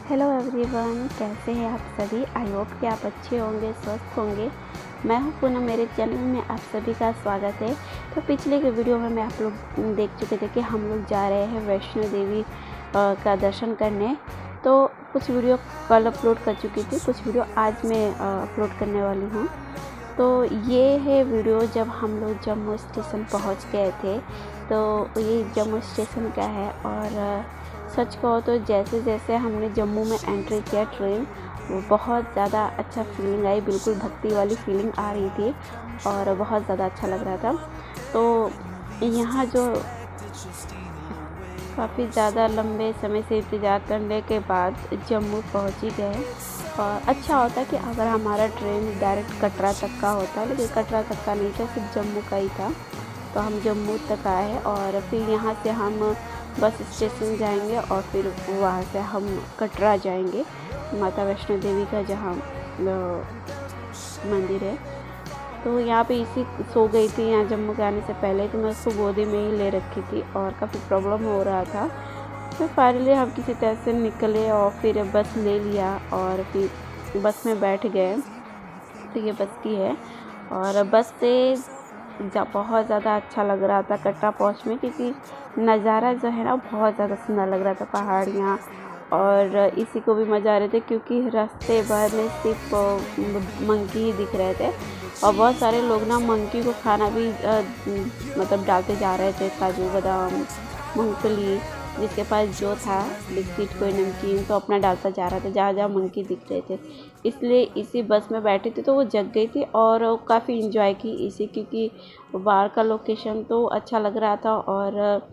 Hello everyone, कैसे हैं आप सभी। आई होप कि आप अच्छे होंगे, स्वस्थ होंगे। मैं हूं पूनम, मेरे चैनल में आप सभी का स्वागत है। तो पिछले के वीडियो में मैं आप लोग देख चुके थे कि हम लोग जा रहे हैं वैष्णो देवी का दर्शन करने। तो कुछ वीडियो कल अपलोड कर चुकी थी, कुछ वीडियो आज मैं अपलोड करने वाली हूँ। तो ये है वीडियो जब हम लोग जम्मू स्टेशन पहुँच गए थे। तो ये जम्मू स्टेशन का है और सच कहो तो जैसे जैसे हमने जम्मू में एंट्री किया ट्रेन, वो बहुत ज़्यादा अच्छा फीलिंग आई, बिल्कुल भक्ति वाली फीलिंग आ रही थी और बहुत ज़्यादा अच्छा लग रहा था। तो यहाँ जो काफ़ी ज़्यादा लंबे समय से इंतज़ार करने के बाद जम्मू पहुँच ही गए। और अच्छा होता कि अगर हमारा ट्रेन डायरेक्ट कटरा तक का होता, लेकिन कटरा तक का नहीं था, सिर्फ जम्मू का ही था। तो हम जम्मू तक आए और फिर यहाँ से हम बस स्टेशन जाएंगे और फिर वहाँ से हम कटरा जाएंगे, माता वैष्णो देवी का जहाँ मंदिर है। तो यहाँ पे इसी सो गई थी यहाँ जम्मू के आने से पहले, तो मैं उसको गोदी में ही ले रखी थी और काफ़ी प्रॉब्लम हो रहा था। तो फाइनली हम किसी तरह से निकले और फिर बस ले लिया और फिर बस में बैठ गए। तो ये बस की है और बस से बहुत ज़्यादा अच्छा लग रहा था कटरा पहुँचने, क्योंकि नज़ारा जो है ना बहुत ज़्यादा सुंदर लग रहा था, पहाड़ियाँ। और इसी को भी मज़ा आ रहे थे क्योंकि रास्ते भर में सिर्फ मंकी ही दिख रहे थे और बहुत सारे लोग ना मंकी को खाना भी मतलब डालते जा रहे थे, काजू बादाम मूंगफली, जिसके पास जो था बिस्किट कोई नमकीन, तो अपना डालता जा रहा था जहाँ जहाँ मंकी दिख रहे थे। इसलिए इसी बस में बैठी थी तो वो जग गई थी और काफ़ी इंजॉय की इसी, क्योंकि बाहर का लोकेशन तो अच्छा लग रहा था और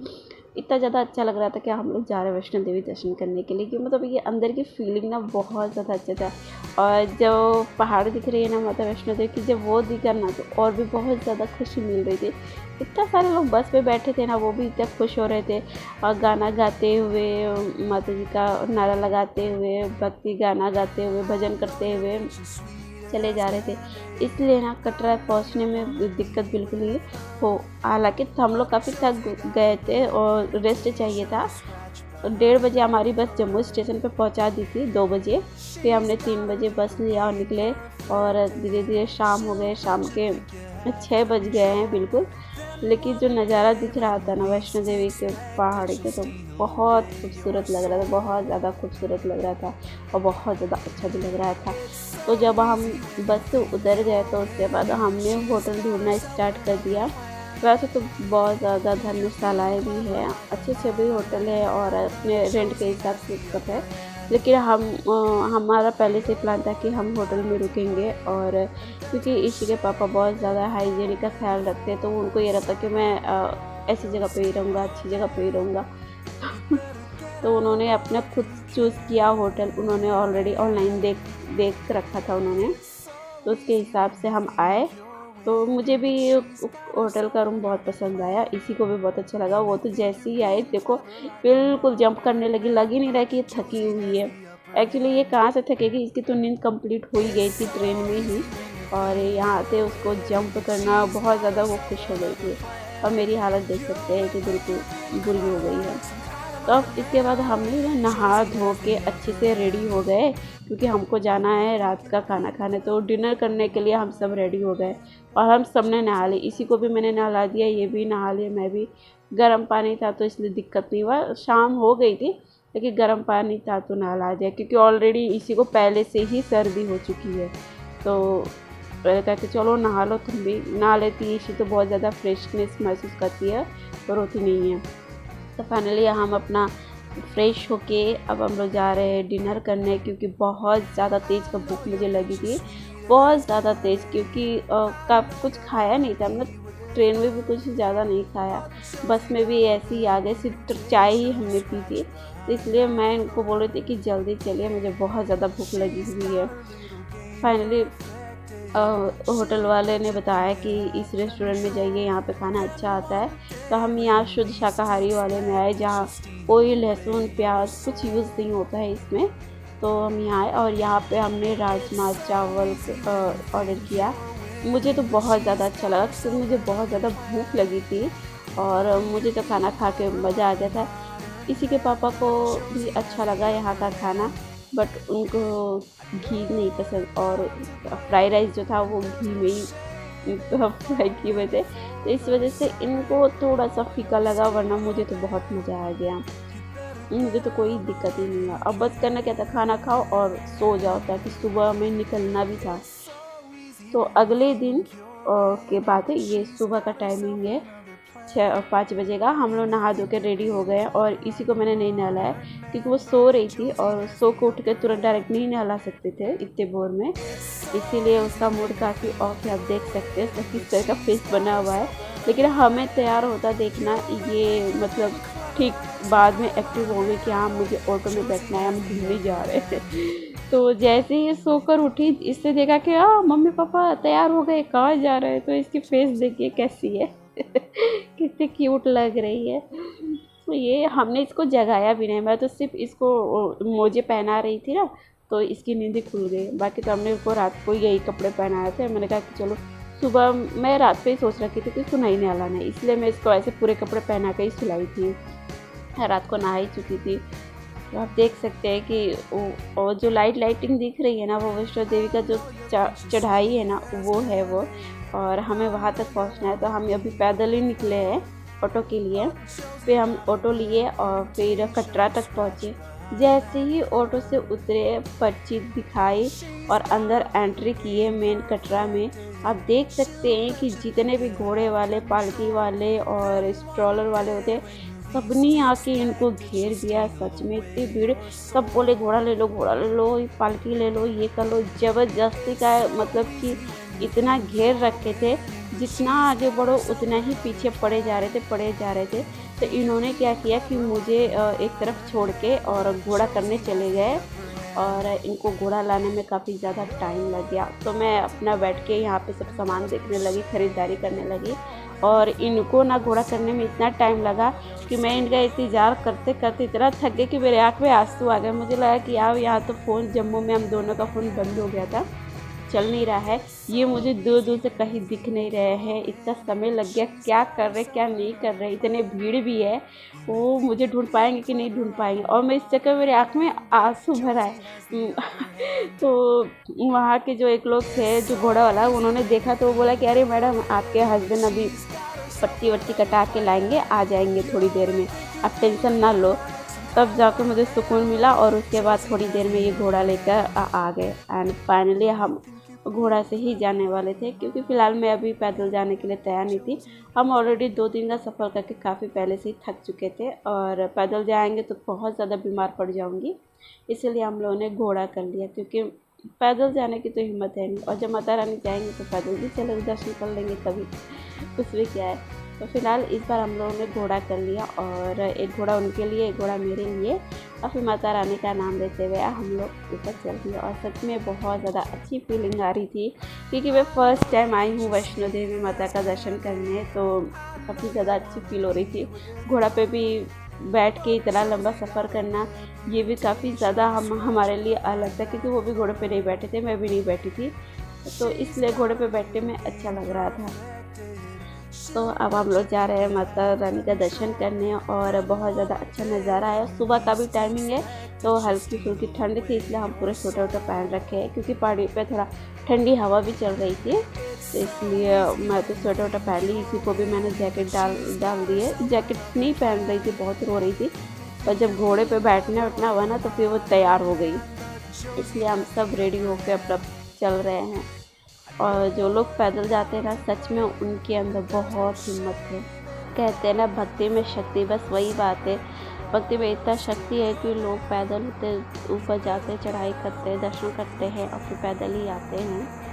इतना ज़्यादा अच्छा लग रहा था कि हम लोग जा रहे हैं वैष्णो देवी दर्शन करने के लिए। कि मतलब ये अंदर की फीलिंग ना बहुत ज़्यादा अच्छा था। और जो पहाड़ दिख रही है ना माता वैष्णो देवी की, जब वो दिखा ना तो और भी बहुत ज़्यादा खुशी मिल रही थी। इतना सारे लोग बस में बैठे थे ना, वो भी इतना खुश हो रहे थे और गाना गाते हुए, माता जी का नारा लगाते हुए, भक्ति गाना गाते हुए, भजन करते हुए चले जा रहे थे। इसलिए ना कटरा पहुंचने में दिक्कत बिल्कुल ही हो। हालांकि हम लोग काफ़ी थक गए थे और रेस्ट चाहिए था। 1:30 बजे हमारी बस जम्मू स्टेशन पे पहुंचा दी थी, 2 बजे। फिर हमने 3 बजे बस लिया और निकले और धीरे धीरे शाम हो गए, शाम के 6 बज गए हैं बिल्कुल। लेकिन जो नज़ारा दिख रहा था ना वैष्णो देवी के पहाड़ के, तो बहुत खूबसूरत लग रहा था, बहुत ज़्यादा खूबसूरत लग रहा था और बहुत ज़्यादा अच्छा भी लग रहा था। तो जब हम बस से उतर गए तो उसके बाद हमने होटल ढूंढना स्टार्ट कर दिया। वैसे तो बहुत ज़्यादा धर्मशालाएँ भी हैं, अच्छे अच्छे भी होटल है और अपने रेंट के हिसाब से सब है। लेकिन हमारा पहले से प्लान था कि हम होटल में रुकेंगे, और क्योंकि ईशी के पापा बहुत ज़्यादा हाइजीनिक का ख्याल रखते हैं, तो उनको ये रहता कि मैं ऐसी जगह पे ही रहूँगा, अच्छी जगह पे ही रहूँगा। तो उन्होंने अपना खुद चूज़ किया होटल, उन्होंने ऑलरेडी ऑनलाइन देख रखा था उन्होंने, तो उसके हिसाब से हम आए। तो मुझे भी होटल का रूम बहुत पसंद आया, इसी को भी बहुत अच्छा लगा। वो तो जैसे ही आए देखो बिल्कुल जंप करने लगी, लग ही नहीं रहा कि ये थकी हुई है। एक्चुअली ये कहाँ से थकेगी, इसकी तो नींद कंप्लीट हो ही गई थी ट्रेन में ही, और यहाँ आते उसको जंप करना बहुत ज़्यादा वो खुश हो गई थी। और मेरी हालत देख सकते हैं कि बिल्कुल बुरी हो गई है। तो अब इसके बाद हमने ना नहा धो के अच्छे से रेडी हो गए, क्योंकि हमको जाना है रात का खाना खाने। तो डिनर करने के लिए हम सब रेडी हो गए और हम सब ने नहा ली। इसी को भी मैंने नहला दिया, ये भी नहा लिया, मैं भी। गर्म पानी था तो इसलिए दिक्कत नहीं हुआ, शाम हो गई थी लेकिन गर्म पानी था तो नहला दिया, क्योंकि ऑलरेडी इसी को पहले से ही सर्दी हो चुकी है। तो पहले कहते चलो नहा लो, तुम भी नहा लेती। इसी तो बहुत ज़्यादा फ्रेशनेस महसूस करती है पर होती नहीं है। तो फाइनली हम अपना फ्रेश होके अब हम लोग जा रहे हैं डिनर करने, क्योंकि बहुत ज़्यादा तेज़ का भूख मुझे लगी थी, बहुत ज़्यादा तेज़। क्योंकि कुछ खाया नहीं था हमने, ट्रेन में भी कुछ ज़्यादा नहीं खाया, बस में भी ऐसे ही आ गए, सिर्फ चाय ही हमने पी थी। तो इसलिए मैं इनको बोल रही थी कि जल्दी चलिए, मुझे बहुत ज़्यादा भूख लगी हुई है। फाइनली होटल वाले ने बताया कि इस रेस्टोरेंट में जाइए, यहाँ पे खाना अच्छा आता है। तो हम यहाँ शुद्ध शाकाहारी वाले में आए, जहाँ कोई लहसुन प्याज कुछ यूज़ नहीं होता है इसमें। तो हम यहाँ आए और यहाँ पे हमने राजमा चावल ऑर्डर किया। मुझे तो बहुत ज़्यादा अच्छा लगा, क्योंकि मुझे बहुत ज़्यादा भूख लगी थी और मुझे तो खाना खा के मज़ा आ गया था। इसी के पापा को भी अच्छा लगा यहाँ का खाना। बट उनको घी नहीं पसंद और फ्राइड राइस जो था वो घी में ही फ्राई की हुए थे, तो इस वजह से इनको थोड़ा सा फीका लगा, वरना मुझे तो बहुत मज़ा आ गया। मुझे तो कोई दिक्कत ही नहीं है। अब बस करना क्या था, खाना खाओ और सो जाओ, ताकि सुबह में निकलना भी था। तो अगले दिन के बाद ये सुबह का टाइमिंग है 5 बजे का। हम लोग नहा धो के रेडी हो गए और इसी को मैंने नहीं नहलाया क्योंकि वो सो रही थी और सो के उठ के तुरंत डायरेक्ट नहीं नहला सकते थे इतने भोर में, इसीलिए उसका मूड काफ़ी ऑफ है। आप देख सकते हैं उसका किस तरह का फेस बना हुआ है। लेकिन हमें तैयार होता देखना ये मतलब ठीक बाद में एक्टिव हो गई कि हाँ मुझे ऑटो में बैठना है, हम घूमने जा रहे थे। तो जैसे ही सोकर उठी, इससे देखा कि मम्मी पापा तैयार हो गए, कहाँ जा रहे हैं, तो इसकी फेस देखिए कैसी है कितनी क्यूट लग रही है। तो ये हमने इसको जगाया भी नहीं, मैं तो सिर्फ इसको मोजे पहना रही थी ना, तो इसकी नींद खुल गई। बाकी तो हमने उसको रात को यही कपड़े पहनाए थे। मैंने कहा कि चलो सुबह, मैं रात पे ही सोच रखी थी कि इसको नहीं नहलाना है, इसलिए मैं इसको ऐसे पूरे कपड़े पहना के ही सुलाई थी। रात को नहा ही चुकी थी। तो आप देख सकते हैं कि वो जो लाइटिंग दिख रही है ना, वो वैष्णो देवी का जो चढ़ाई है ना, वो है वो, और हमें वहाँ तक पहुँचना है। तो हम अभी पैदल ही निकले हैं ऑटो के लिए। फिर हम ऑटो लिए और फिर कटरा तक पहुँचे। जैसे ही ऑटो से उतरे, पर्ची दिखाई और अंदर एंट्री किए मेन कटरा में, आप देख सकते हैं कि जितने भी घोड़े वाले, पालकी वाले और स्ट्रॉलर वाले होते, सबने आके इनको घेर दिया। सच में इतनी भीड़, सब बोले घोड़ा ले लो, घोड़ा ले लो, पालकी ले लो, ये कर लो, ज़बरदस्ती का मतलब कि इतना घेर रखे थे। जितना आगे बढ़ो उतना ही पीछे पड़े जा रहे थे। तो इन्होंने क्या किया कि मुझे एक तरफ छोड़ के और घोड़ा करने चले गए, और इनको घोड़ा लाने में काफ़ी ज़्यादा टाइम लग गया। तो मैं अपना बैठ के यहाँ पे सब सामान देखने लगी, ख़रीदारी करने लगी, और इनको ना घोड़ा करने में इतना टाइम लगा कि मैं इनका इंतज़ार करते करते इतना थक गई कि मेरे आँख में आंसू आ गए। मुझे लगा कि यार यहाँ तो फ़ोन, जम्मू में हम दोनों का फ़ोन बंद हो गया था, चल नहीं रहा है, ये मुझे दूर दूर से कहीं दिख नहीं रहे हैं। इतना समय लग गया, क्या कर रहे क्या नहीं कर रहे, इतने भीड़ भी है, वो मुझे ढूंढ पाएंगे कि नहीं ढूंढ पाएंगे, और मैं इस चक्कर मेरे आँख में आंसू भरा है। तो वहाँ के जो एक लोग थे, जो घोड़ा वाला, उन्होंने देखा तो वो बोला कि अरे मैडम, आपके हस्बैंड अभी पट्टी वट्टी कटा के लाएंगे, आ जाएंगे थोड़ी देर में, आप टेंशन ना लो। तब जाकर मुझे सुकून मिला, और उसके बाद थोड़ी देर में ये घोड़ा लेकर आ गए। एंड फाइनली हम घोड़ा से ही जाने वाले थे, क्योंकि फ़िलहाल मैं अभी पैदल जाने के लिए तैयार नहीं थी। हम ऑलरेडी 2 दिन का सफ़र करके काफ़ी पहले से ही थक चुके थे, और पैदल जाएंगे तो बहुत ज़्यादा बीमार पड़ जाऊंगी, इसलिए हम लोगों ने घोड़ा कर लिया। क्योंकि पैदल जाने की तो हिम्मत है नहीं, और जब माता रानी जाएंगे तो पैदल भी चले दर्शन कर लेंगे तभी, उसमें क्या है। तो फ़िलहाल इस बार हम लोगों ने घोड़ा कर लिया, और एक घोड़ा उनके लिए, एक घोड़ा मेरे लिए, और फिर माता रानी का नाम लेते हुए हम लोग ऊपर चल दिए। और सच में बहुत ज़्यादा अच्छी फीलिंग आ रही थी, क्योंकि मैं फ़र्स्ट टाइम आई हूँ वैष्णो देवी माता का दर्शन करने, तो काफ़ी ज़्यादा अच्छी फील हो रही थी। घोड़ा पे भी बैठ के इतना लंबा सफ़र करना, ये भी काफ़ी ज़्यादा हमारे लिए अलग था, क्योंकि वो भी घोड़े पे नहीं बैठे थे, मैं भी नहीं बैठी थी, तो इसलिए घोड़े पे बैठने में अच्छा लग रहा था। तो अब हम लोग जा रहे हैं माता रानी का दर्शन करने, और बहुत ज़्यादा अच्छा नज़ारा है। सुबह का भी टाइमिंग है, तो हल्की फुल्की ठंड थी, इसलिए हम पूरे स्वेटर वोटर पहन रखे हैं, क्योंकि पहाड़ी पे थोड़ा ठंडी हवा भी चल रही थी, तो इसलिए मैं तो स्वेटर वोटर पहन ली। इसी को भी मैंने जैकेट डाल दी है। जैकेट नहीं पहन रही थी, बहुत रो रही थी, और जब घोड़े पे बैठना उठना हुआ ना, तो फिर वो तैयार हो गई, इसलिए हम सब रेडी होकर अपना चल रहे हैं। और जो लोग पैदल जाते हैं ना, सच में उनके अंदर बहुत हिम्मत है। कहते हैं ना, भक्ति में शक्ति, बस वही बात है। भक्ति में इतना शक्ति है कि लोग पैदल होते ऊपर जाते, चढ़ाई करते, दर्शन करते हैं, और फिर पैदल ही आते हैं।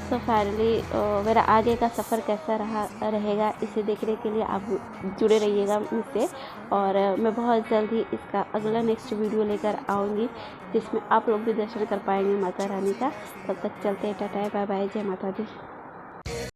तो फाइनली मेरा आगे का सफ़र कैसा रहेगा, इसे देखने के लिए आप जुड़े रहिएगा मुझसे, और मैं बहुत जल्द ही इसका अगला नेक्स्ट वीडियो लेकर आऊँगी, जिसमें आप लोग भी दर्शन कर पाएंगे माता रानी का। तब तक चलते हैं, टाटा बाय बाय, जय माता दी।